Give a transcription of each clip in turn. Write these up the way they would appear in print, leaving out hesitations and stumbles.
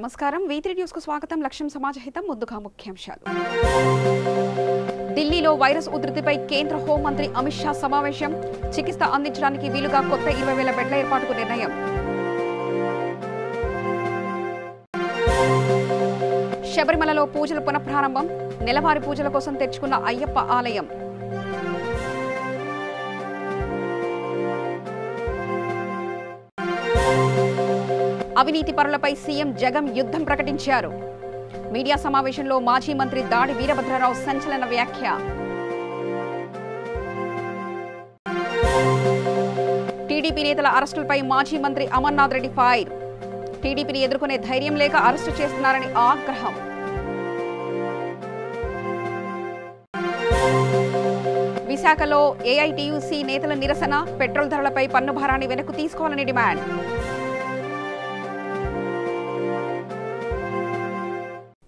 నమస్కారం V3 news కు స్వాగతం లక్ష్యం సమాజహితం ముందుగా ముఖ్యాంశాలు ఢిల్లీలో వైరస్ ఉధృతిపై కేంద్ర హోం మంత్రి అమిత్ షా సమావేశం చికిత్స అందించడానికి వీలుగా కొత్త 20,000 బెడ్ల ఏర్పాటుకు నిర్ణయం శబరిమలలో పూజల పునఃప్రారంభం నెలవారీ పూజల కోసం తెచ్చుకున్న అయ్యప్ప ఆలయం అవినీతి పరులపై సీఎం జగన్ యుద్ధం ప్రకటించారు మీడియా సమావేశంలో మాజీ మంత్రి దాడి వీరభద్రరావు సంచలన వ్యాఖ్య టీడీపీ నేతల అరెస్టులపై మాజీ మంత్రి అమర్నాథ్ రెడ్డి ఫైర్ టీడీపీని ఎదుర్కొనే ధైర్యం లేక అరెస్టు చేస్తున్నారని ఆగ్రహం విశాఖలో ఏఐటీయూసీ నేతల నిరసన పెట్రోల్ ధరలపై పన్ను భారాన్ని వెనక్కు తీసుకోవాలని డిమాండ్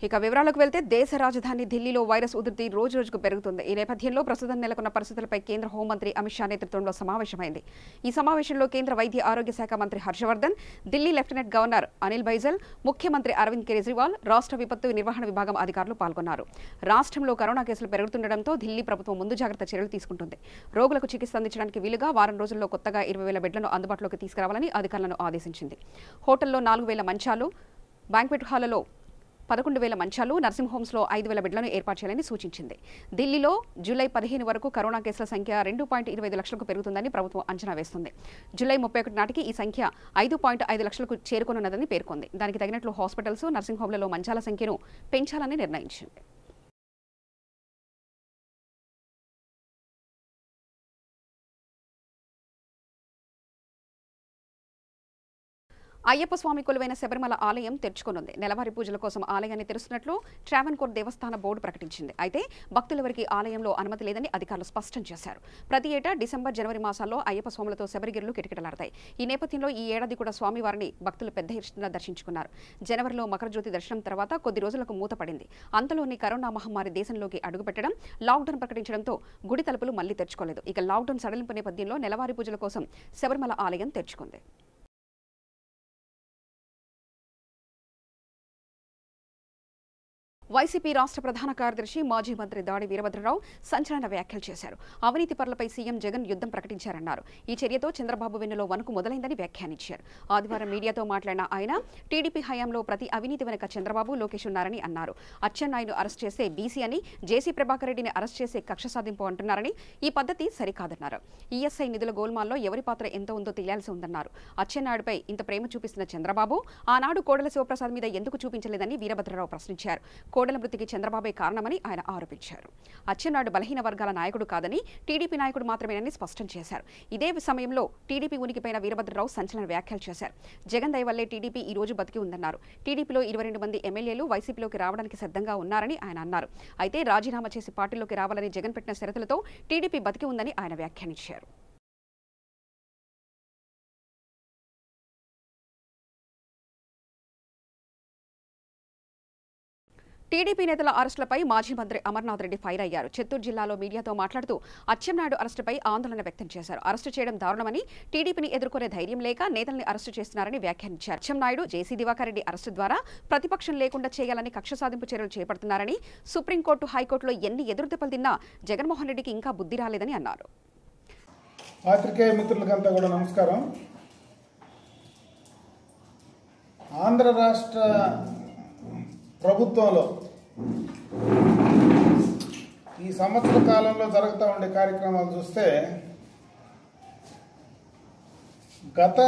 ఇక వివరాలకు వెళ్తే దేశ రాజధాని ఢిల్లీలో వైరస్ ఉధృతి రోజురోజుకు పెరుగుతుంది. ఈ నేపథ్యంలో ప్రస్తుతం నెలకొన్న పరిస్థితులపై కేంద్ర హోంమంత్రి అమిత్ షా నేతృత్వంలో సమావేశమైంది. ఈ సమావేశంలో కేంద్ర వైద్య ఆరోగ్య శాఖ మంత్రి హర్షవర్ధన్, ఢిల్లీ లెఫ్టినెంట్ గవర్నర్ అనిల్ బైజల్, ముఖ్యమంత్రి అరవింద్ కేజ్రీవాల్, రాష్ట్ర విపత్తు నిర్వహణ విభాగం అధికారులు పాల్గొన్నారు. రాష్ట్రంలో కరోనా కేసులు పెరుగుతుండటంతో ఢిల్లీ ప్రభుత్వం ముందు జాగ్రత్త చర్యలు తీసుకుంటుంది. రోగులకు చికిత్స అందించడానికి వీలుగా వారం రోజుల్లో కొత్తగా 20,000 బెడ్లను అందుబాటులోకి తీసుకురావాలని అధికారులను ఆదేశించింది. హోటల్లో 4,000 మంచాలు, బ్యాంక్వెట్ హాల్లో 11,000 మంచాలు, నర్సింగ్ హోమ్స్లో 5,000 బెడ్లను ఏర్పాటు చేయాలని సూచించింది. ఢిల్లీలో జూలై 15 వరకు కరోనా కేసుల సంఖ్య 2.25 లక్షలకు పెరుగుతుందని ప్రభుత్వం అంచనా వేస్తుంది. జూలై 31 నాటికి ఈ సంఖ్య 5.5 లక్షలకు చేరుకోనున్నదని పేర్కొంది. దానికి తగినట్లు హాస్పిటల్స్, నర్సింగ్ హోమ్లలో మంచాల సంఖ్యను పెంచాలని నిర్ణయించింది. అయ్యప్ప స్వామి కొలువైన శబరిమల ఆలయం తెరుచుకోనుంది. నెలవారీ పూజల కోసం ఆలయాన్ని తెరుస్తున్నట్లు ట్రావెన్కోర్ దేవస్థాన బోర్డు ప్రకటించింది. అయితే భక్తులెవరికి ఆలయంలో అనుమతి లేదని అధికారులు స్పష్టం చేశారు. ప్రతి ఏటా డిసెంబర్, జనవరి మాసాల్లో అయ్యప్ప స్వాములతో శబరిగిరులు కిటకిటలాడతాయి. ఈ నేపథ్యంలో ఈ ఏడాది కూడా స్వామివారిని భక్తులు పెద్ద ఎత్తున దర్శించుకున్నారు. జనవరిలో మకరజ్యోతి దర్శనం తర్వాత కొద్ది రోజులకు మూతపడింది. అంతలోని కరోనా మహమ్మారి దేశంలోకి అడుగుపెట్టడం, లాక్డౌన్ ప్రకటించడంతో గుడి తలుపులు మళ్లీ తెరుచుకోలేదు. ఇక లాక్డౌన్ సడలింపు నేపథ్యంలో నెలవారీ పూజల కోసం శబరిమల ఆలయం తెరుచుకుంది. వైసీపీ రాష్ట్ర ప్రధాన కార్యదర్శి మాజీ మంత్రి దాడి వీరభద్రరావు సంచలన వ్యాఖ్యలు చేశారు. అవినీతి పరులపై సీఎం జగన్ యుద్ధం ప్రకటించారన్నారు. ఈ చర్యతో చంద్రబాబు వెన్నులో వణుకు మొదలైందని వ్యాఖ్యానించారు. ఆదివారం మీడియాతో మాట్లాడిన ఆయన టీడీపీ హయాంలో ప్రతి అవినీతి వెనుక చంద్రబాబు, లోకేష్ ఉన్నారని అన్నారు. అచ్చెన్నాయుడు అరెస్ట్ చేస్తే బీసీ అని, జేసీ ప్రభాకర్ రెడ్డిని అరెస్ట్ చేసే కక్ష సాధింపు అంటున్నారని, ఈ పద్ధతి సరికాదన్నారు. ఈఎస్ఐ నిధుల గోల్మాల్లో ఎవరి పాత్ర ఎంత ఉందో తెలియాల్సి ఉందన్నారు. అచ్చెన్నాయుడుపై ఇంత ప్రేమ చూపిస్తున్న చంద్రబాబు ఆనాడు కోడెల శివప్రసాద్ మీద ఎందుకు చూపించలేదని వీరభద్రరావు ప్రశ్నించారు. కోడెల మృతికి చంద్రబాబే కారణమని ఆయన ఆరోపించారు. అచ్చెన్నాయుడు బలహీన వర్గాల నాయకుడు కాదని, టీడీపీ నాయకుడు మాత్రమేనని స్పష్టం చేశారు. ఇదే సమయంలో టీడీపీ ఉనికిపైన వీరభద్రరావు సంచలన వ్యాఖ్యలు చేశారు. జగన్ దయ వల్లే టీడీపీ ఈ రోజు బతికి ఉందన్నారు. టీడీపీలో 22 మంది ఎమ్మెల్యేలు వైసీపీలోకి రావడానికి సిద్ధంగా ఉన్నారని ఆయన అన్నారు. అయితే రాజీనామా చేసి పార్టీలోకి రావాలని జగన్ పెట్టిన షరతులతో టీడీపీ బతికి ఉందని ఆయన వ్యాఖ్యానించారు. టీడీపీ నేతల అరెస్టులపై మాజీ మంత్రి అమర్నాథ్ రెడ్డి ఫైర్ అయ్యారు. చిత్తూరు జిల్లాలో మీడియాతో మాట్లాడుతూ అచ్చెన్నాయుడు అరెస్టుపై ఆందోళన వ్యక్తం చేశారు. అరెస్టు చేయడం దారుణమని, టీడీపీని ఎదుర్కొనే ధైర్యం లేక నేతల్ని అరెస్టు చేస్తున్నారని వ్యాఖ్యానించారు. అచ్చెన్నాయుడు, జేసీ దివాకర్ రెడ్డి అరెస్టు ద్వారా ప్రతిపక్షం లేకుండా చేయాలని కక్ష సాధింపు చర్యలు చేపడుతున్నారని, సుప్రీంకోర్టు, హైకోర్టులో ఎన్ని ఎదురుదెబ్బలు తిన్నా జగన్మోహన్ రెడ్డికి ఇంకా బుద్ధి రాలేదని అన్నారు. పాత్రికేయ మిత్రులకంతా కూడా నమస్కారం. ఆంధ్ర రాష్ట్ర ప్రభుత్వంలో ఈ సంవత్సర కాలంలో జరుగుతూ ఉండే కార్యక్రమాలు చూస్తే గత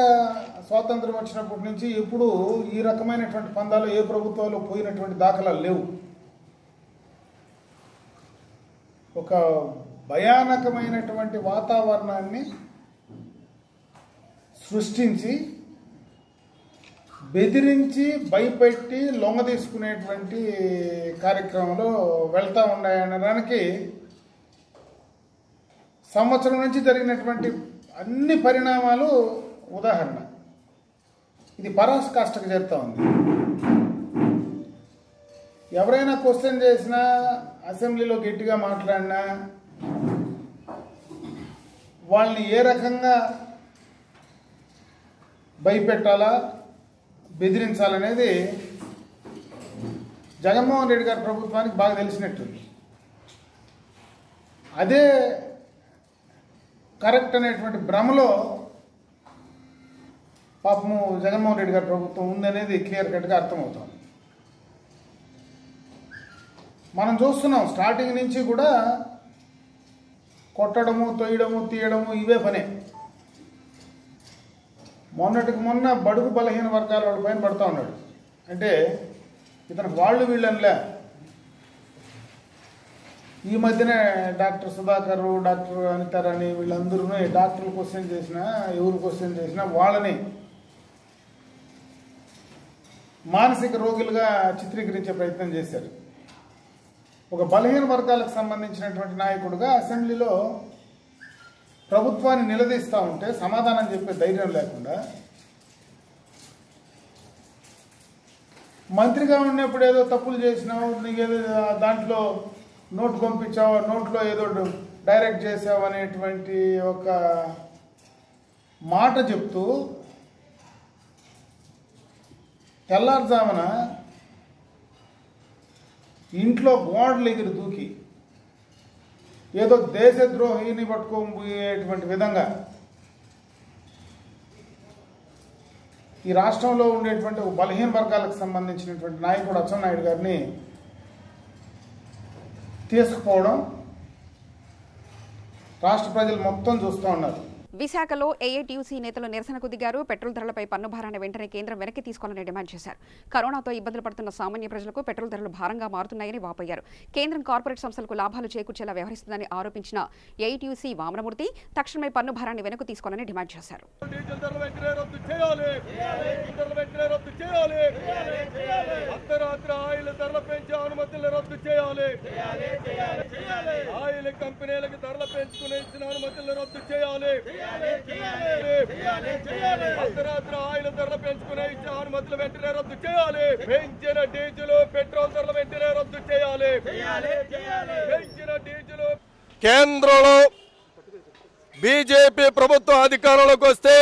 స్వాతంత్రం వచ్చినప్పటి నుంచి ఎప్పుడు ఈ రకమైనటువంటి పందాలు ఏ ప్రభుత్వాలు పోయినటువంటి దాఖలాలు లేవు. ఒక భయానకమైనటువంటి వాతావరణాన్ని సృష్టించి బెదిరించి భయపెట్టి లొంగ తీసుకునేటువంటి కార్యక్రమంలో వెళ్తూ ఉన్నాయనడానికి సంవత్సరం నుంచి జరిగినటువంటి అన్ని పరిణామాలు ఉదాహరణ. ఇది పరాకాష్ఠకు చేరుతూ ఉంది. ఎవరైనా క్వశ్చన్ చేసినా, అసెంబ్లీలో గట్టిగా మాట్లాడినా వాళ్ళని ఏ రకంగా భయపెట్టాలా, బెదిరించాలనేది జగన్మోహన్ రెడ్డి గారి ప్రభుత్వానికి బాగా తెలిసినట్టుంది. అదే కరెక్ట్ అనేటువంటి భ్రమలో పాపము జగన్మోహన్ రెడ్డి గారి ప్రభుత్వం ఉందనేది క్లియర్ కట్గా అర్థమవుతుంది. మనం చూస్తున్నాం స్టార్టింగ్ నుంచి కూడా కొట్టడము, తొయ్యడము, తీయడము ఇవే పనే. మొన్నటికి మొన్న బడుగు బలహీన వర్గాల వాళ్ళ పైన పడుతూ ఉన్నాడు. అంటే ఇతను వాళ్ళు వీళ్ళనిలే. ఈ మధ్యనే డాక్టర్ సుధాకర్, డాక్టర్ అనితారని వీళ్ళందరూ డాక్టర్లు క్వశ్చన్ చేసినా, ఎవరు క్వశ్చన్ చేసినా వాళ్ళని మానసిక రోగులుగా చిత్రీకరించే ప్రయత్నం చేశారు. ఒక బలహీన వర్గాలకు సంబంధించినటువంటి నాయకుడుగా అసెంబ్లీలో ప్రభుత్వాన్ని నిలదీస్తూ ఉంటే సమాధానం చెప్పే ధైర్యం లేకుండా, మంత్రిగా ఉన్నప్పుడు ఏదో తప్పులు చేసినావు, నీకేదో దాంట్లో నోటు పంపించావు, నోట్లో ఏదో డైరెక్ట్ చేసావు అనేటువంటి ఒక మాట చెప్తూ తెల్లారుజామున ఇంట్లో గోడలు ఎగిరి దూకి ఏదో దేశద్రోహిని పట్టుకోబోయేటువంటి విధంగా ఈ రాష్ట్రంలో ఉండేటువంటి ఒక బలహీన వర్గాలకు సంబంధించినటువంటి నాయకుడు అచ్చెన్నాయుడు గారిని తీసుకుపోవడం రాష్ట్ర ప్రజలు మొత్తం చూస్తూ ఉన్నారు. విశాఖలో ఏఐటీయూసీ నేతలు నిరసనకు దిగారు. పెట్రోల్ ధరలపై పన్ను భారాన్ని వెంటనే కేంద్రం వెనక్కి తీసుకోవాలని డిమాండ్ చేశారు. కరోనాతో ఇబ్బందులు పడుతున్న సామాన్య ప్రజలకు పెట్రోల్ ధరలు భారంగా మారుతున్నాయని వాపోయారు. కేంద్రం కార్పొరేట్ సంస్థలకు లాభాలు చేకూర్చేలా వ్యవహరిస్తుందని ఆరోపించిన ఏఐటీయూసీ వామనమూర్తి తక్షణమే పన్ను భారాన్ని వెనక్కు తీసుకోవాలని డిమాండ్ చేశారు. అర్ధరాత్రి ఆయిల్ ధరలు పెంచుకునే ఇచ్చిన అనుమతులు వెంటనే రద్దు చేయాలి. పెంచిన డీజిల్ పెట్రోల్ ధరలు వెంటనే రద్దు చేయాలి. పెంచిన డీజిల్ కేంద్రంలో బీజేపీ ప్రభుత్వం అధికారంలోకి వస్తే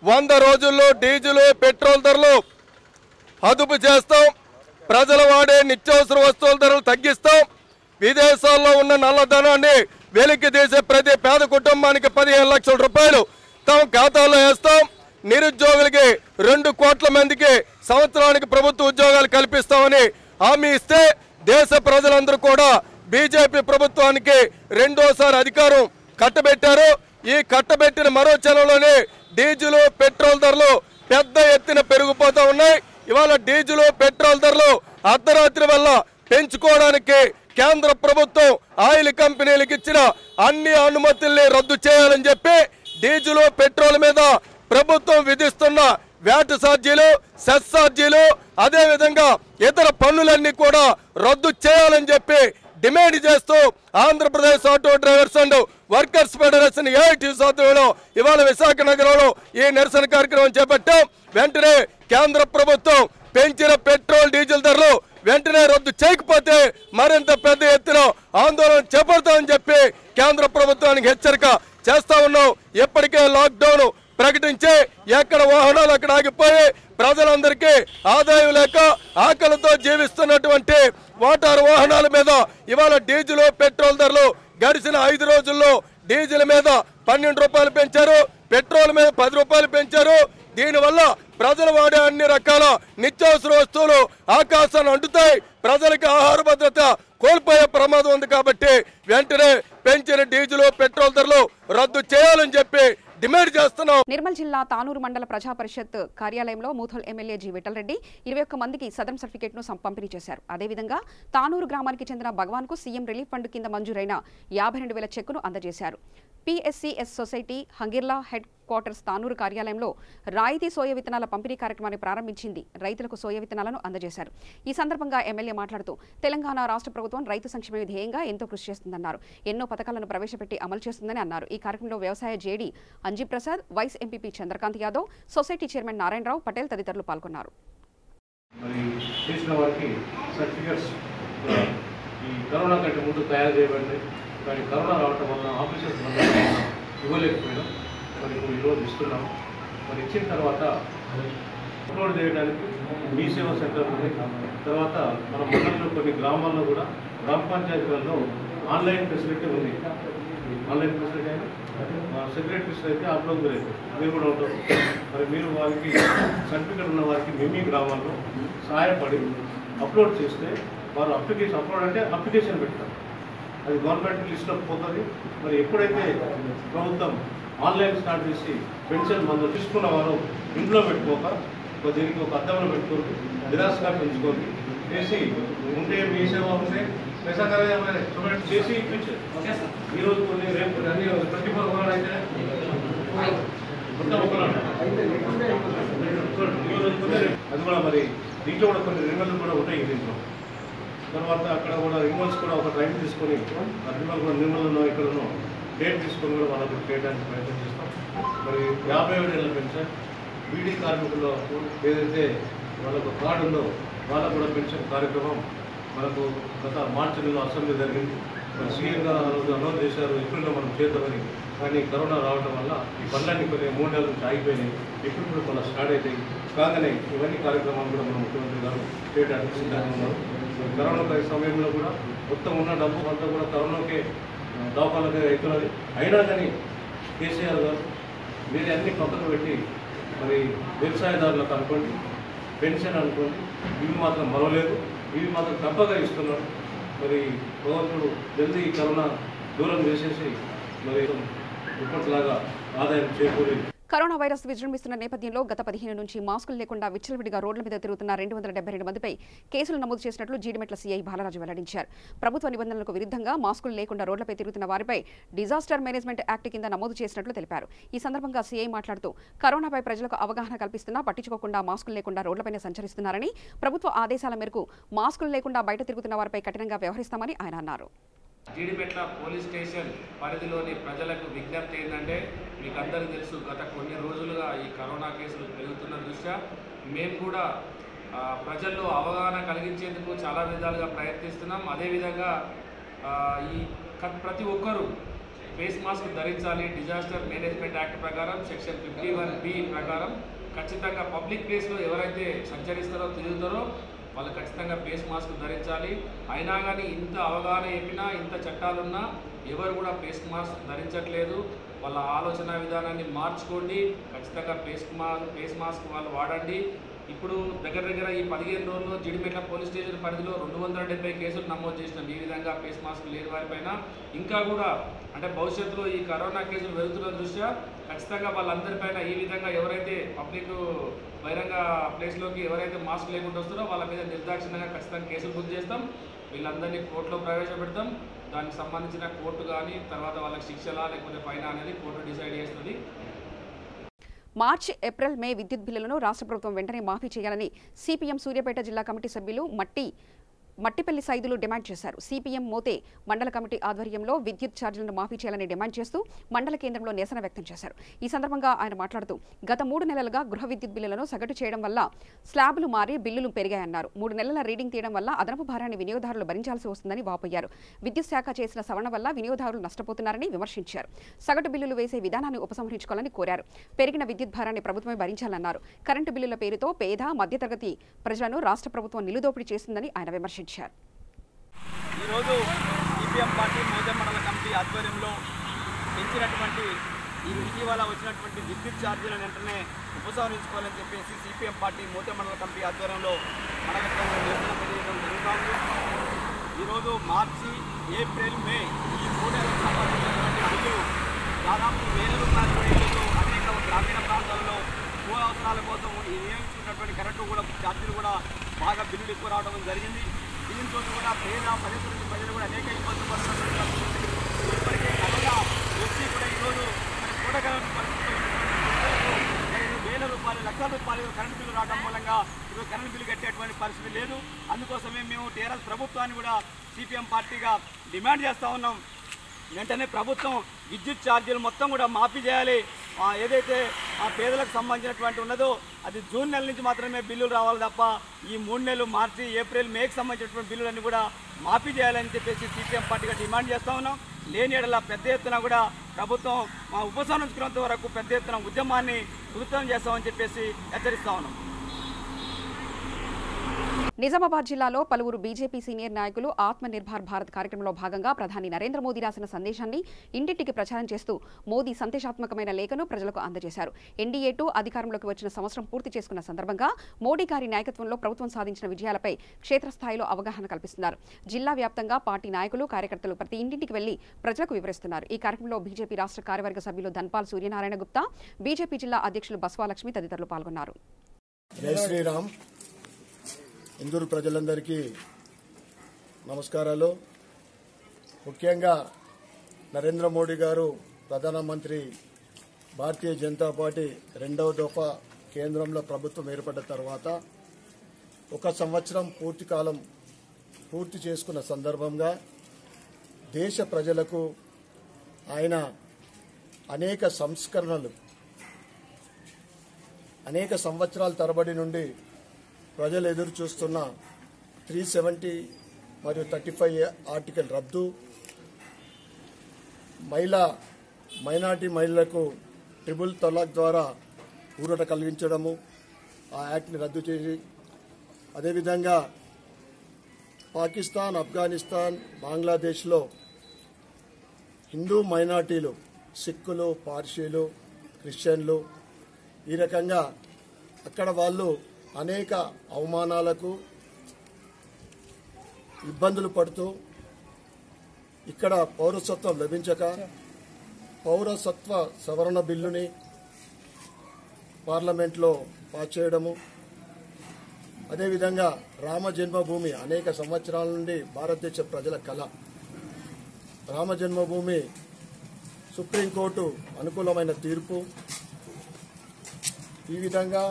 100 రోజుల్లో డీజిల్ పెట్రోల్ ధరలు అదుపు చేస్తాం. ప్రజలు వాడే నిత్యావసర వస్తువుల ధరలు తగ్గిస్తాం. విదేశాల్లో ఉన్న నల్లధనాన్ని వెలికి తీసే ప్రతి పేద కుటుంబానికి 15 లక్షల రూపాయలు తమ ఖాతాలో వేస్తాం. నిరుద్యోగులకి 2 కోట్ల మందికి సంవత్సరానికి ప్రభుత్వ ఉద్యోగాలు కల్పిస్తామని హామీ ఇస్తే దేశ ప్రజలందరూ కూడా బీజేపీ ప్రభుత్వానికి రెండోసారి అధికారం కట్టబెట్టారు. ఈ కట్టబెట్టిన మరో క్షణంలోనే డీజిల్ పెట్రోల్ ధరలు పెద్ద ఎత్తున పెరిగిపోతూ ఉన్నాయి. ఇవాళ డీజిల్ పెట్రోల్ ధరలు అర్ధరాత్రి వల్ల పెంచుకోవడానికి కేంద్ర ప్రభుత్వం ఆయిల్ కంపెనీలకు ఇచ్చిన అన్ని అనుమతుల్ని రద్దు చేయాలని చెప్పి డీజిల్ పెట్రోల్ మీద ప్రభుత్వం విధిస్తున్న వ్యాట్ ఛార్జీలు, సెస్ ఛార్జీలు, అదేవిధంగా ఇతర పన్నులన్నీ కూడా రద్దు చేయాలని చెప్పి డిమాండ్ చేస్తూ Andhra Pradesh auto drivers and workers federation AITUC ఆధ్వర్యంలో ఇవాళ విశాఖ నగరంలో ఈ నిరసన కార్యక్రమం చేపట్టాం. వెంటనే కేంద్ర ప్రభుత్వం పెంచిన పెట్రోల్ డీజిల్ ధరలు వెంటనే రద్దు చేయకపోతే మరింత పెద్ద ఎత్తున ఆందోళన చేపడతామని చెప్పి కేంద్ర ప్రభుత్వానికి హెచ్చరిక చేస్తా ఉన్నాం. ఇప్పటికే లాక్డౌన్ ప్రకటించి ఎక్కడ వాహనాలు అక్కడ ఆగిపోయి ప్రజలందరికీ ఆదాయం లేక ఆకలితో జీవిస్తున్నటువంటి మోటారు వాహనాల మీద ఇవాళ డీజిల్ పెట్రోల్ ధరలు గడిచిన 5 రోజుల్లో డీజిల్ మీద 12 రూపాయలు పెంచారు, పెట్రోల్ మీద 10 రూపాయలు పెంచారు. దీనివల్ల ప్రజలు వాడే అన్ని రకాల నిత్యావసర వస్తువులు ఆకాశాన్ని అంటుతాయి. ప్రజలకు ఆహార భద్రత కోల్పోయే ప్రమాదం ఉంది. కాబట్టి వెంటనే పెంచిన డీజిల్ పెట్రోల్ ధరలు రద్దు చేయాలని చెప్పి డిమాండ్ చేస్తున్నాం. నిర్మల్ జిల్లా తానూరు మండల ప్రజా పరిషత్ కార్యాలయంలో మూథల్ ఎమ్మెల్యే జి విఠల్ రెడ్డి 21 మందికి సదరం సర్టిఫికేట్ ను పంపిణీ చేశారు. అదేవిధంగా తానూరు గ్రామానికి చెందిన భగవాన్ కు సీఎం రిలీఫ్ ఫండ్ కింద మంజూరైన 52,000 చెక్కును అందజేశారు. PSCS society Hangirla headquarters Tanur కార్యాలయంలో రాయితీ సోయ విత్తనాల పంపిణీ కార్యక్రమాన్ని ప్రారంభించింది. రైతులకు సోయ విత్తనాలను అందజేశారు. ఈ సందర్భంగా ఎమ్మెల్యే మాట్లాడుతూ తెలంగాణ రాష్ట్ర ప్రభుత్వం రైతు సంక్షేమ ధ్యేయంగా ఎంతో కృషి చేస్తుందన్నారు. ఎన్నో పథకాలను ప్రవేశపెట్టి అమలు చేస్తుందని అన్నారు. ఈ కార్యక్రమంలో వ్యవసాయ JD Anji Prasad, vice MPP Chandrakant Yadav, society chairman Narayanarao Patel తదితరులు పాల్గొన్నారు. కానీ కరోనా రావటం వల్ల ఆఫీసర్స్ ఇవ్వలేకపోయినాం. మరి ఇప్పుడు ఈరోజు ఇస్తున్నాం. మరి ఇచ్చిన తర్వాత అప్లోడ్ చేయడానికి మీ సేవా సెంటర్ ఉంది. తర్వాత మన మండలంలో కొన్ని గ్రామాల్లో కూడా గ్రామ పంచాయతీలలో ఆన్లైన్ ఫెసిలిటీ ఉంది. ఆన్లైన్ ఫెసిలిటీ అయినా సెక్రటరీస్ అయితే అప్లోడ్ లేదు, మీరు కూడా ఉంటారు. మరి మీరు వారికి సర్టిఫికేట్ ఉన్న వారికి మీ గ్రామాల్లో సహాయపడి అప్లోడ్ చేస్తే వారు అప్లోడ్ అంటే అప్లికేషన్ పెడతారు. అది గవర్నమెంట్ లిస్ట్లో పోతుంది. మరి ఎప్పుడైతే ప్రభుత్వం ఆన్లైన్ స్టార్ట్ చేసి పెన్షన్ మందు తీసుకున్న వారు ఇంట్లో పెట్టుకోక దీనికి ఒక అద్దంలో పెట్టుకోండి, జిరాక్స్గా పెంచుకోండి, చేసి ఉంటే మీ సేవ ఉంటే పైసా చేసి ఇప్పించారు. ఈరోజు కొన్ని రేపు అన్ని 24 కొనాలు అయితే మొత్తం అది కూడా మరి దీంట్లో కూడా కొన్ని రినివల్ కూడా ఉంటాయి. దీంట్లో తర్వాత అక్కడ కూడా రినివల్స్ కూడా ఒక టైం తీసుకొని రినివల్ కూడా నిర్మల్లో ఇక్కడనో డేట్ తీసుకొని కూడా వాళ్ళకు చేయడానికి ప్రయత్నం చేస్తాం. మరి 57 ఏళ్ళ పెన్షన్ బీడీ కార్మికుల్లో ఏదైతే వాళ్ళకు కార్డు ఉందో వాళ్ళకు కూడా పెన్షన్ కార్యక్రమం మనకు గత మార్చి నెలలో అసెంబ్లీ జరిగింది. మరి సీఎంగా అనౌన్స్ చేశారు ఏప్రిల్లో మనం చేద్దామని. కానీ కరోనా రావడం వల్ల ఈ పనులన్నీ కొన్ని 3 నెలల నుంచి ఆగిపోయినాయి. ఇప్పుడు మళ్ళీ స్టార్ట్ అవుతాయి. కాగానే ఇవన్నీ కార్యక్రమాలు కూడా మన ముఖ్యమంత్రి గారు చేయడానికి సిద్ధంగా ఉన్నారు. కరోనా సమయంలో కూడా మొత్తం ఉన్న డబ్బు అంతా కూడా కరోనాకే దవాఖానకే అవుతున్నది. అయినా కానీ కేసీఆర్ గారు మీరు అన్ని పక్కన పెట్టి మరి వ్యవసాయదారులకు అనుకోండి, పెన్షన్ అనుకోండి, ఇవి మాత్రం మరవలేదు, ఇవి మాత్రం తప్పగా ఇస్తున్నారు. మరి భగవంతుడు జల్దీ ఈ కరోనా దూరం చేసేసి మరి ఇప్పటిలాగా ఆదాయం చేకూరి. కరోనా వైరస్ విజృంభిస్తున్న నేపథ్యంలో గత 15 నుంచి మాస్కులు లేకుండా విచ్చలవిడిగా రోడ్ల మీద తిరుగుతున్న 272 మందిపై కేసులు నమోదు చేసినట్లు జీడిమెట్ల సీఐ బాలరాజు వెల్లడించారు. ప్రభుత్వ నిబంధనలకు విరుద్ధంగా మాస్కులు లేకుండా రోడ్లపై తిరుగుతున్న వారిపై డిజాస్టర్ మేనేజ్మెంట్ యాక్ట్ కింద నమోదు చేసినట్లు తెలిపారు. ఈ సందర్భంగా సీఐ మాట్లాడుతూ కరోనాపై ప్రజలకు అవగాహన కల్పిస్తున్నా పట్టించుకోకుండా మాస్కులు లేకుండా రోడ్లపైనే సంచరిస్తున్నారని, ప్రభుత్వ ఆదేశాల మేరకు మాస్కులు లేకుండా బయట తిరుగుతున్న వారిపై కఠినంగా వ్యవహరిస్తామని ఆయన అన్నారు. జీడిమెట్ల పోలీస్ స్టేషన్ పరిధిలోని ప్రజలకు విజ్ఞప్తి ఏంటంటే, మీకు అందరికీ తెలుసు గత కొన్ని రోజులుగా ఈ కరోనా కేసులు పెరుగుతున్న దృష్ట్యా మేము కూడా ప్రజల్లో అవగాహన కలిగించేందుకు చాలా విధాలుగా ప్రయత్నిస్తున్నాం. అదేవిధంగా ఈ ప్రతి ఒక్కరూ ఫేస్ మాస్క్ ధరించాలి. డిజాస్టర్ మేనేజ్మెంట్ యాక్ట్ ప్రకారం సెక్షన్ 51B ప్రకారం ఖచ్చితంగా పబ్లిక్ ప్లేస్లో ఎవరైతే సంచరిస్తారో తిరుగుతారో వాళ్ళు ఖచ్చితంగా ఫేస్ మాస్క్ ధరించాలి. అయినా కానీ ఇంత అవగాహన చెప్పినా, ఇంత చట్టాలున్నా ఎవరు కూడా ఫేస్ మాస్క్ ధరించట్లేదు. వాళ్ళ ఆలోచన విధానాన్ని మార్చుకోండి. ఖచ్చితంగా ఫేస్ మాస్క్ వాళ్ళు వాడండి. ఇప్పుడు దగ్గర ఈ 15 రోజుల్లో జీడిమెట్ల పోలీస్ స్టేషన్ పరిధిలో 270 కేసులు నమోదు చేసినాం. ఈ విధంగా ఫేస్ మాస్క్ లేని వారిపైన ఇంకా కూడా అంటే భవిష్యత్తులో ఈ కరోనా కేసులు పెరుగుతున్న దృష్ట్యా ఖచ్చితంగా వాళ్ళందరిపైన ఈ విధంగా ఎవరైతే పబ్లిక్ బహిరంగ ప్లేస్లోకి ఎవరైతే మాస్క్ లేకుండా వస్తారో వాళ్ళ మీద నిర్దాక్షిణ్యంగా ఖచ్చితంగా కేసులు బుక్ చేస్తాం. వీళ్ళందరినీ కోర్టులో ప్రవేశపెడతాం. దానికి సంబంధించిన కోర్టు కానీ తర్వాత వాళ్ళకి శిక్షలా లేకపోతే ఫైన్ అనేది కోర్టు డిసైడ్ చేస్తుంది. మార్చి, ఏప్రిల్, మే విద్యుత్ బిల్లులను రాష్ట్ర ప్రభుత్వం వెంటనే మాఫీ చేయాలని సిపిఎం సూర్యాపేట జిల్లా కమిటీ సభ్యులు మట్టిపల్లి సైదులు డిమాండ్ చేశారు. సిపిఎం మోతే మండల కమిటీ ఆధ్వర్యంలో విద్యుత్ ఛార్జీలను మాఫీ చేయాలని డిమాండ్ చేస్తూ మండల కేంద్రంలో నిరసన వ్యక్తం చేశారు. ఈ సందర్భంగా ఆయన మాట్లాడుతూ గత 3 నెలలుగా గృహ విద్యుత్ బిల్లులను సగటు చేయడం వల్ల స్లాబులు మారి బిల్లులు పెరిగాయన్నారు. 3 నెలల రీడింగ్ తీయడం వల్ల అదనపు భారాన్ని వినియోగదారులు భరించాల్సి వస్తుందని వాపోయారు. విద్యుత్ శాఖ చేసిన సవరణ వల్ల వినియోగదారులు నష్టపోతున్నారని విమర్శించారు. సగటు బిల్లులు వేసే విధానాన్ని ఉపసంహరించుకోవాలని కోరారు. పెరిగిన విద్యుత్ భారాన్ని ప్రభుత్వమే భరించాలన్నారు. కరెంటు బిల్లుల పేరుతో పేద, మధ్యతరగతి ప్రజలను రాష్ట్ర ప్రభుత్వం నిలుదోపిడి చేస్తుందని ఆయన విమర్శించారు. ఈరోజు సిపిఎం పార్టీ మోతే మండల కమిటీ ఆధ్వర్యంలో పెంచినటువంటి ఇటీవల వచ్చినటువంటి విద్యుత్ ఛార్జీలను వెంటనే ఉపసంహరించుకోవాలని చెప్పేసి సిపిఎం పార్టీ మోతే మండల కమిటీ ఆధ్వర్యంలో మండల కేంద్రంలో నిరసన తెలియజేయడం జరుగుతోంది. ఈరోజు మార్చి, ఏప్రిల్, మే ఈ 3 నెలలకు సంబంధించినటువంటి బిల్లు దాదాపు వేల రూపాయలు అనేక గ్రామీణ ప్రాంతాల్లో భూ అవసరాల కోసం వినియోగించుకున్నటువంటి కరెంటు కూడా ఛార్జీలు కూడా బాగా బిల్లులు ఎక్కువ రావడం జరిగింది. దీంతో కూడా పేద పల్లెటూరు ప్రజలు కూడా అనేక ఇబ్బందులు పడుతున్నటువంటి ఇప్పటికే కరోనా వచ్చి కూడా ఈరోజు కూడగలని పరిస్థితుల్లో వేల రూపాయలు, లక్షల రూపాయలు కరెంటు బిల్లు రావడం మూలంగా ఈరోజు కరెంటు బిల్లు కట్టేటువంటి పరిస్థితి లేదు. అందుకోసమే మేము టీఆర్ఎస్ ప్రభుత్వాన్ని కూడా సిపిఎం పార్టీగా డిమాండ్ చేస్తూ ఉన్నాం. వెంటనే ప్రభుత్వం విద్యుత్ ఛార్జీలు మొత్తం కూడా మాఫీ చేయాలి. ఏదైతే పేదలకు సంబంధించినటువంటి ఉన్నదో అది జూన్ నెల నుంచి మాత్రమే బిల్లులు రావాలి తప్ప ఈ 3 నెలలు మార్చి, ఏప్రిల్, మేకి సంబంధించినటువంటి బిల్లులన్నీ కూడా మాఫీ చేయాలని చెప్పేసి సిపిఎం పార్టీగా డిమాండ్ చేస్తూ ఉన్నాం. లేని ఎడల పెద్ద ఎత్తున కూడా ప్రభుత్వం ఉపసంహరించుకున్నంత వరకు పెద్ద ఎత్తున ఉద్యమాన్ని ఉధృతం చేస్తామని చెప్పేసి హెచ్చరిస్తూ ఉన్నాం. నిజామాబాద్ జిల్లాలో పలువురు బీజేపీ సీనియర్ నాయకులు ఆత్మ నిర్భర్ భారత్ కార్యక్రమంలో భాగంగా ప్రధాని నరేంద్ర మోదీ రాసిన సందేశాన్ని ఇంటింటికి ప్రచారం చేస్తూ మోదీ సందేశాత్మకమైన లేఖను ప్రజలకు అందజేశారు. ఎన్డీఏ 2 అధికారంలోకి వచ్చిన సంవత్సరం పూర్తి చేసుకున్న సందర్భంగా మోడీ గారి నాయకత్వంలో ప్రభుత్వం సాధించిన విజయాలపై క్షేత్రస్థాయిలో అవగాహన కల్పిస్తున్నారు. జిల్లా వ్యాప్తంగా పార్టీ నాయకులు కార్యకర్తలు ప్రతి ఇంటింటికి వెళ్లి ప్రజలకు వివరిస్తున్నారు. ఈ కార్యక్రమంలో బీజేపీ రాష్ట్ర కార్యవర్గ సభ్యులు ధన్పాల్ సూర్యనారాయణ గుప్తా, బీజేపీ జిల్లా అధ్యక్షులు బస్వాలక్ష్మి తదితరులు పాల్గొన్నారు. జై శ్రీరామ్. ఇందూరు ప్రజలందరికీ నమస్కారాలు. ముఖ్యంగా నరేంద్ర మోడీ గారు ప్రధానమంత్రి, భారతీయ జనతా పార్టీ 2వ దఫా కేంద్రంలో ప్రభుత్వం ఏర్పడ్డ తర్వాత 1 సంవత్సరం పూర్తి చేసుకున్న సందర్భంగా దేశ ప్రజలకు ఆయన అనేక సంస్కరణలు, అనేక సంవత్సరాల తరబడి నుండి ప్రజలు ఎదురు చూస్తున్న 370 మరియు 35 ఆర్టికల్ రద్దు, మైనార్టీ మహిళలకు ట్రిపుల్ తలాక్ ద్వారా ఊరట కలిగించడము, ఆ యాక్ట్ని రద్దు చేసి, అదేవిధంగా పాకిస్తాన్, ఆఫ్ఘనిస్తాన్, బంగ్లాదేశ్లో హిందూ మైనార్టీలు, సిక్కులు, పార్సీలు, క్రిస్టియన్లు, ఈ రకంగా అక్కడ వాళ్ళు అనేక అవమానాలకు ఇబ్బందులు పడుతూ ఇక్కడ పౌరసత్వం లభించక పౌరసత్వ సవరణ బిల్లుని పార్లమెంట్లో పాస్ చేయడము, అదేవిధంగా రామ జన్మభూమి అనేక సంవత్సరాల నుండి భారతదేశ ప్రజల కళ, రామ జన్మభూమి సుప్రీంకోర్టు అనుకూలమైన తీర్పు, ఈ విధంగా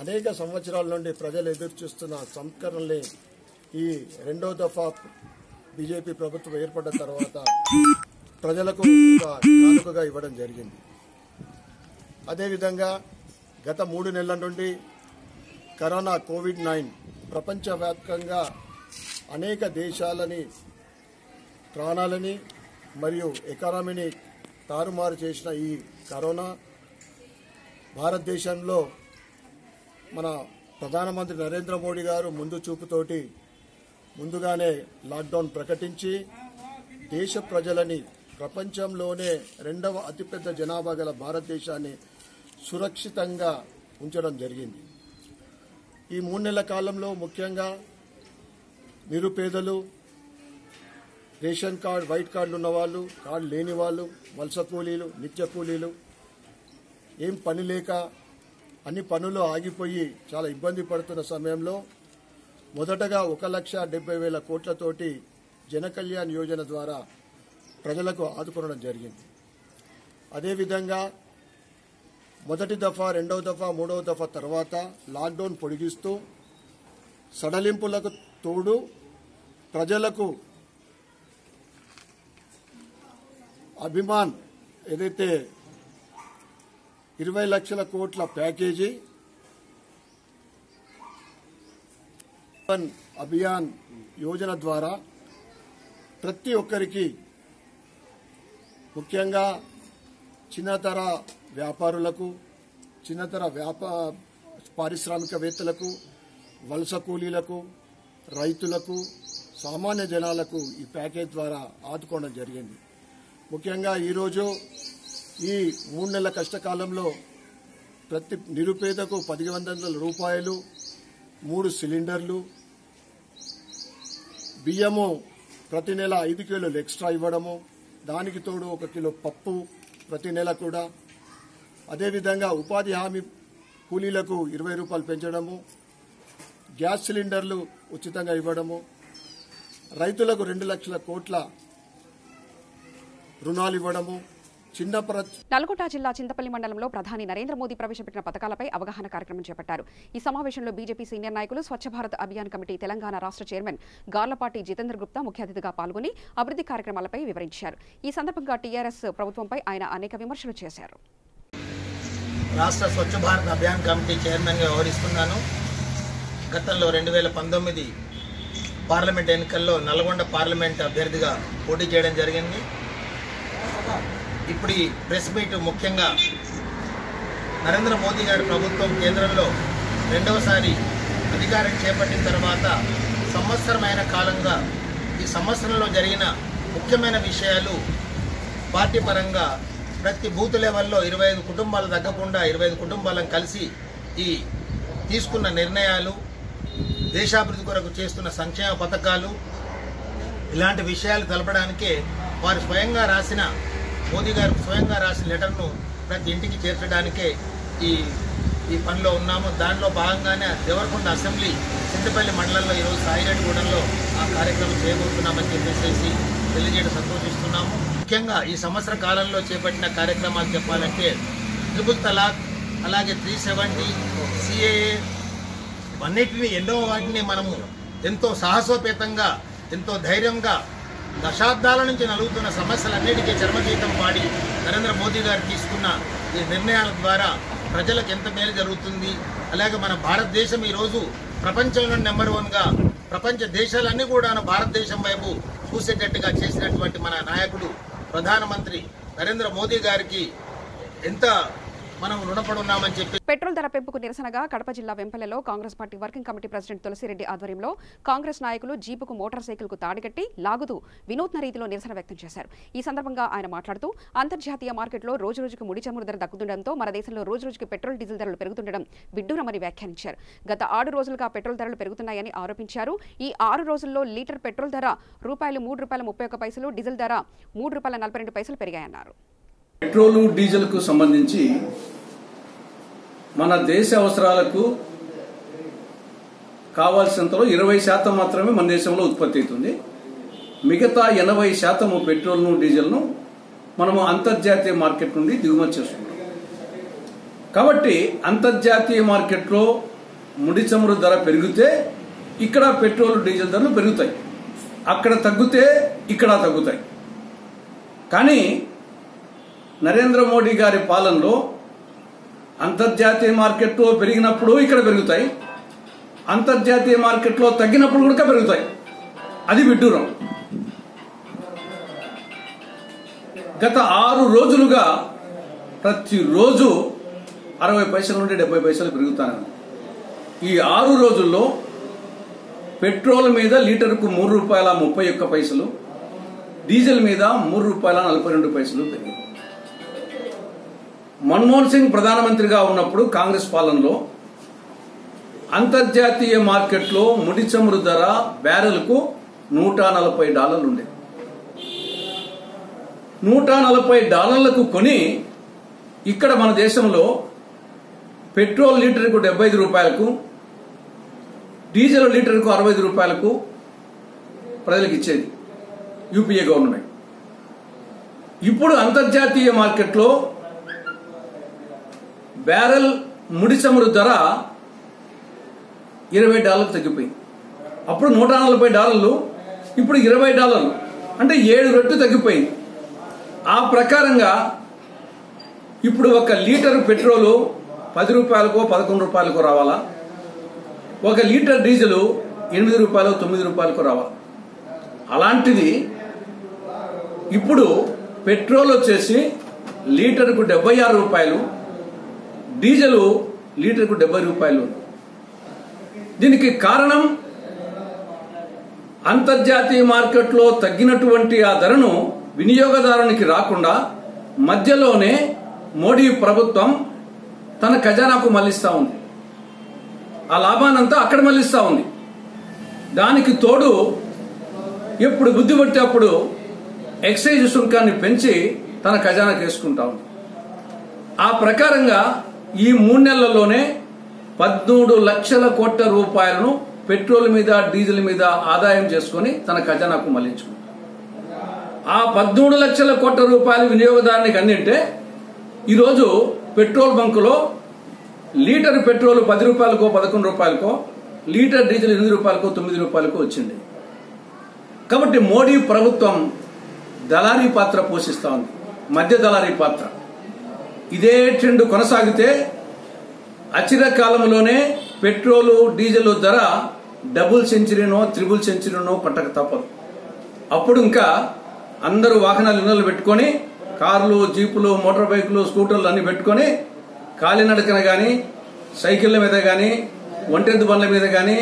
అనేక సంవత్సరాల నుండి ప్రజలు ఎదురుచూస్తున్న సంస్కరణల్ని ఈ 2వ దఫా బీజేపీ ప్రభుత్వం ఏర్పడ్డ తర్వాత ప్రజలకు కానుకగా ఇవ్వడం జరిగింది. అదేవిధంగా గత 3 నెలల నుండి కరోనా కోవిడ్-19 ప్రపంచవ్యాప్తంగా అనేక దేశాలని, ప్రాణాలని మరియు ఎకానమీని తారుమారు చేసిన ఈ కరోనా భారతదేశంలో మన ప్రధానమంత్రి నరేంద్ర మోడీ గారు ముందు చూపుతోటి ముందుగానే లాక్డౌన్ ప్రకటించి దేశ ప్రజలని, ప్రపంచంలోనే 2వ అతిపెద్ద జనాభా గల భారతదేశాన్ని సురక్షితంగా ఉంచడం జరిగింది. ఈ 3 నెలల కాలంలో ముఖ్యంగా నిరుపేదలు, రేషన్ కార్డు, వైట్ కార్డులు ఉన్నవాళ్ళు, కార్డు లేని వాళ్ళు, వలస కూలీలు, నిత్య కూలీలు, ఏం పని లేక అన్ని పనులు ఆగిపోయి చాలా ఇబ్బంది పడుతున్న సమయంలో మొదటగా 1,70,000 కోట్లతోటి జన కళ్యాణ్ యోజన ద్వారా ప్రజలకు ఆదుకోవడం జరిగింది. అదేవిధంగా మొదటి దఫా, 2వ దఫా, 3వ దఫా తర్వాత లాక్డౌన్ పొడిగిస్తూ సడలింపులకు తోడు ప్రజలకు అభిమాన్ ఏదైతే 20 లక్షల కోట్ల ప్యాకేజీ అభియాన్ యోజన ద్వారా ప్రతి ఒక్కరికి, ముఖ్యంగా చిన్నతర వ్యాపారులకు, చిన్నతర పారిశ్రామికవేత్తలకు, వలస కూలీలకు, రైతులకు, సామాన్య జనాలకు ఈ ప్యాకేజ్ ద్వారా ఆదుకోవడం జరిగింది. ముఖ్యంగా ఈరోజు ఈ 3 నెలల కష్టకాలంలో ప్రతి నిరుపేదకు 1,100 రూపాయలు, 3 సిలిండర్లు, బియ్యము ప్రతి నెల 5 కిలోలు ఎక్స్ట్రా ఇవ్వడము, దానికి తోడు 1 కిలో పప్పు ప్రతి నెల కూడా, అదేవిధంగా ఉపాధి హామీ కూలీలకు 20 రూపాయలు పెంచడము, గ్యాస్ సిలిండర్లు ఉచితంగా ఇవ్వడము, రైతులకు 2 లక్షల కోట్ల రుణాలు ఇవ్వడము, నల్గొండ జిల్లా చింతపల్లి మండలంలో ప్రధాని నరేంద్ర మోదీ ప్రవేశపెట్టిన పథకాలపై అవగాహన కార్యక్రమం చేపట్టారు. ఈ సమావేశంలో బీజేపీ సీనియర్ నాయకులు, స్వచ్ఛ భారత్ అభియాన్ కమిటీ తెలంగాణ రాష్ట్ర చైర్మన్ గార్లపాటి జితేందర్ గుప్తా ముఖ్య అతిథిగా పాల్గొని అభివృద్ధి కార్యక్రమాలపై వివరించారు. ఈ సందర్భంగా టీఆర్ఎస్ ప్రభుత్వంపై ఆయన అనేక విమర్శలు చేశారు. రాష్ట్ర స్వచ్ఛ భారత్ అభియాన్ కమిటీ చైర్మన్గా వ్యవహరిస్తున్నాను. గతంలో 2019 పార్లమెంట్ ఎన్నికల్లో నల్గొండ పార్లమెంట్ అభ్యర్థిగా పోటీ చేయడం జరిగింది. ఇప్పుడు ఈ ప్రెస్ మీట్ ముఖ్యంగా నరేంద్ర మోదీ గారి ప్రభుత్వం కేంద్రంలో 2వసారి అధికారం చేపట్టిన తర్వాత సంవత్సరమైన కాలంగా ఈ సంవత్సరంలో జరిగిన ముఖ్యమైన విషయాలు పార్టీ పరంగా ప్రతి బూత్ లెవెల్లో 25 కుటుంబాలు తగ్గకుండా 25 కుటుంబాలను కలిసి ఈ తీసుకున్న నిర్ణయాలు, దేశాభివృద్ధి కొరకు చేస్తున్న సంక్షేమ పథకాలు, ఇలాంటి విషయాలు తెలపడానికే వారు స్వయంగా రాసిన, మోదీ గారు స్వయంగా రాసిన లెటర్ను ప్రతి ఇంటికి చేర్చడానికే ఈ పనిలో ఉన్నాము. దానిలో భాగంగానే దేవరకొండ అసెంబ్లీ చింతపల్లి మండలంలో ఈరోజు సాయిరెడ్డిగూడెంలో ఆ కార్యక్రమం చేయబోతున్నామని చెప్పేసి తెలియజేయడం సంతోషిస్తున్నాము. ముఖ్యంగా ఈ సంవత్సర కాలంలో చేపట్టిన కార్యక్రమాలు చెప్పాలంటే ట్రిపుల్ తలాక్, అలాగే 370, CAA, ఎన్నో వాటిని మనము ఎంతో సాహసోపేతంగా, ఎంతో ధైర్యంగా దశాబ్దాల నుంచి నలుగుతున్న సమస్యలన్నిటికీ చర్మగీతం పాడి నరేంద్ర మోదీ గారు తీసుకున్న ఈ నిర్ణయాల ద్వారా ప్రజలకు ఎంత మేలు జరుగుతుంది. అలాగే మన భారతదేశం ఈరోజు ప్రపంచంలో నెంబర్ 1గా, ప్రపంచ దేశాలన్నీ కూడా భారతదేశం వైపు చూసేటట్టుగా చేసినటువంటి మన నాయకుడు ప్రధానమంత్రి నరేంద్ర మోదీ గారికి ఎంత మనం రుణపడి ఉన్నామని చెప్పి. పెట్రోల్ ధర పెంపుకు నిరసనగా కడప జిల్లా వెంపల్లెలో Congress party working committee president Tulasireddy ఆధ్వర్యంలో కాంగ్రెస్ నాయకులు జీపుకు మోటార్ సైకిల్కు తాడికట్టి లాగుతూ వినూత్న రీతిలో నిరసన వ్యక్తం చేశారు. ఈ సందర్భంగా ఆయన మాట్లాడుతూ అంతర్జాతీయ మార్కెట్లో రోజురోజుకు ముడి చమురు ధర దక్కుతుండటంతో మన దేశంలో రోజురోజుకి పెట్రోల్, డీజిల్ ధరలు పెరుగుతుండడం విడ్డూరమని వ్యాఖ్యానించారు. గత 6 రోజులుగా పెట్రోల్ ధరలు పెరుగుతున్నాయని ఆరోపించారు. ఈ 6 రోజుల్లో లీటర్ పెట్రోల్ ధర ₹3.31, డీజిల్ ధర ₹3.42 పెరిగాయన్నారు. పెట్రోల్, డీజిల్ కు సంబంధించి మన దేశ అవసరాలకు కావాల్సినంతలో 20% మాత్రమే మన దేశంలో ఉత్పత్తి అవుతుంది. మిగతా 80% పెట్రోల్ను, డీజిల్ను మనము అంతర్జాతీయ మార్కెట్ నుండి దిగుమతి చేసుకుంటాం. కాబట్టి అంతర్జాతీయ మార్కెట్లో ముడి చమురు ధర పెరిగితే ఇక్కడ పెట్రోల్, డీజిల్ ధరలు పెరుగుతాయి. అక్కడ తగ్గితే ఇక్కడ తగ్గుతాయి. కానీ నరేంద్ర మోడీ గారి పాలనలో అంతర్జాతీయ మార్కెట్లో పెరిగినప్పుడు ఇక్కడ పెరుగుతాయి, అంతర్జాతీయ మార్కెట్లో తగ్గినప్పుడు కూడా పెరుగుతాయి. అది విడ్డూరం. గత 6 రోజులుగా ప్రతిరోజు 60 పైసల నుండి 70 పైసలు పెరుగుతాను. ఈ 6 రోజుల్లో పెట్రోల్ మీద లీటర్కు ₹3.31, డీజిల్ మీద ₹3.42 పెరిగింది. మన్మోహన్ సింగ్ ప్రధానమంత్రిగా ఉన్నప్పుడు కాంగ్రెస్ పాలనలో అంతర్జాతీయ మార్కెట్లో ముడి చమురు ధర బ్యారెల్కు $140 ఉండే. $140కు కొని ఇక్కడ మన దేశంలో పెట్రోల్ లీటర్కు ₹75, డీజిల్ లీటర్కు ₹65 ప్రజలకు ఇచ్చేది యూపీఏ గవర్నమెంట్. ఇప్పుడు అంతర్జాతీయ మార్కెట్లో బ్యారెల్ ముడి చమురు ధర $20 తగ్గిపోయింది. అప్పుడు $140, ఇప్పుడు $20, అంటే 7 రెట్లు తగ్గిపోయింది. ఆ ప్రకారంగా ఇప్పుడు ఒక లీటర్ పెట్రోలు ₹10కో ₹11కో రావాలా, ఒక లీటర్ డీజిల్ ₹8, ₹9కో రావాలి. అలాంటిది ఇప్పుడు పెట్రోల్ వచ్చేసి లీటర్కు ₹76, డీజిల్ లీటర్కు ₹70. దీనికి కారణం అంతర్జాతీయ మార్కెట్లో తగ్గినటువంటి ఆ ధరను వినియోగదారునికి రాకుండా మధ్యలోనే మోడీ ప్రభుత్వం తన ఖజానాకు మళ్లిస్తా ఉంది. ఆ లాభానంతా అక్కడ మళ్లిస్తా ఉంది. దానికి తోడు ఎప్పుడు బుద్ధి పడితే అప్పుడు ఎక్సైజ్ సుంకాన్ని పెంచి తన ఖజానాకు వేసుకుంటా ఉంది. ఆ ప్రకారంగా ఈ 3 నెలల్లోనే 13 లక్షల కోట్ల రూపాయలను పెట్రోల్ మీద, డీజిల్ మీద ఆదాయం చేసుకుని తన ఖజానాకు మళ్లించుకుంది. ఆ 13 లక్షల కోట్ల రూపాయలు వినియోగదారునికి అందింటే ఈరోజు పెట్రోల్ బంకులో లీటర్ పెట్రోల్ ₹10కో ₹11కో, లీటర్ డీజిల్ ₹8కో ₹9కో వచ్చింది. కాబట్టి మోడీ ప్రభుత్వం దళారీ పాత్ర పోషిస్తా ఉంది, మధ్య దళారీ పాత్ర. ఇదే ట్రెండ్ కొనసాగితే అచిర కాలంలోనే పెట్రోలు, డీజిల్ ధర డబుల్ సెంచరీనో, త్రిబుల్ సెంచరీనో కొట్టక తప్పదు. అప్పుడు ఇంకా అందరూ వాహనాలు ఇళ్ళలో పెట్టుకొని, కార్లు, జీపులు, మోటార్ బైకులు, స్కూటర్లు అన్ని పెట్టుకొని కాలినడకన కానీ, సైకిళ్ల మీద కానీ, ఒంటెద్దు బండ్ల మీద కానీ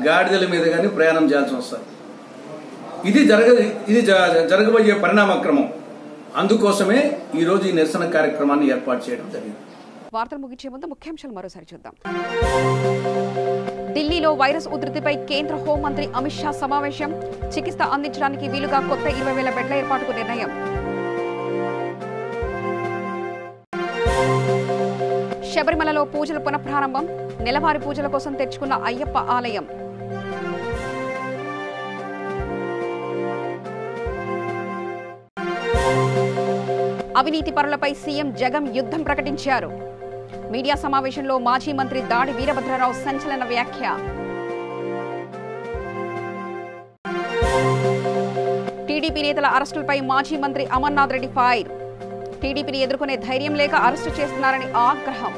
గాడిదల మీద కానీ ప్రయాణం చేయాల్సి వస్తుంది. ఇది జరగబోయే పరిణామక్రమం. అందుకోసమే ఈరోజు ఈ నిరసన కార్యక్రమాన్ని ఏర్పాటు చేయడం జరిగింది. వార్తలు ముగించే ముందు ముఖ్యాంశాలు మరోసారి చూద్దాం. ఢిల్లీలో వైరస్ ఉధృతిపై కేంద్ర హోంమంత్రి అమిత్ షా సమావేశం. చికిత్స అందించడానికి వీలుగా కొత్త 20,000 బెడ్ల ఏర్పాటుకు నిర్ణయం. శబరిమలలో పూజలు పునఃప్రారంభం. నెలవారీ పూజల కోసం తెచ్చుకున్న అయ్యప్ప ఆలయం. అవినీతి పరులపై సీఎం జగన్ యుద్ధం ప్రకటించారు. మీడియా సమావేశంలో మాజీ మంత్రి దాడి వీరభద్రరావు సంచలన వ్యాఖ్య. టీడీపీ నేతల అరెస్టులపై మాజీ మంత్రి అమర్నాథ్ రెడ్డి ఫైర్. టీడీపీని ఎదుర్కొనే ధైర్యం లేక అరెస్టు చేస్తున్నారని ఆగ్రహం.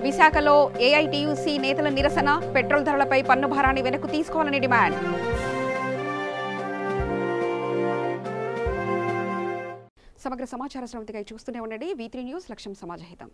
విశాఖలో ఏఐటీయూసీ నేతల నిరసన. పెట్రోల్ ధరలపై పన్ను భారాన్ని వెనక్కు తీసుకోవాలని డిమాండ్. సమగ్ర సమాచార శ్రవంతిగా చూస్తూనే ఉండండి. V3 న్యూస్, లక్ష్యం సమాజహితం.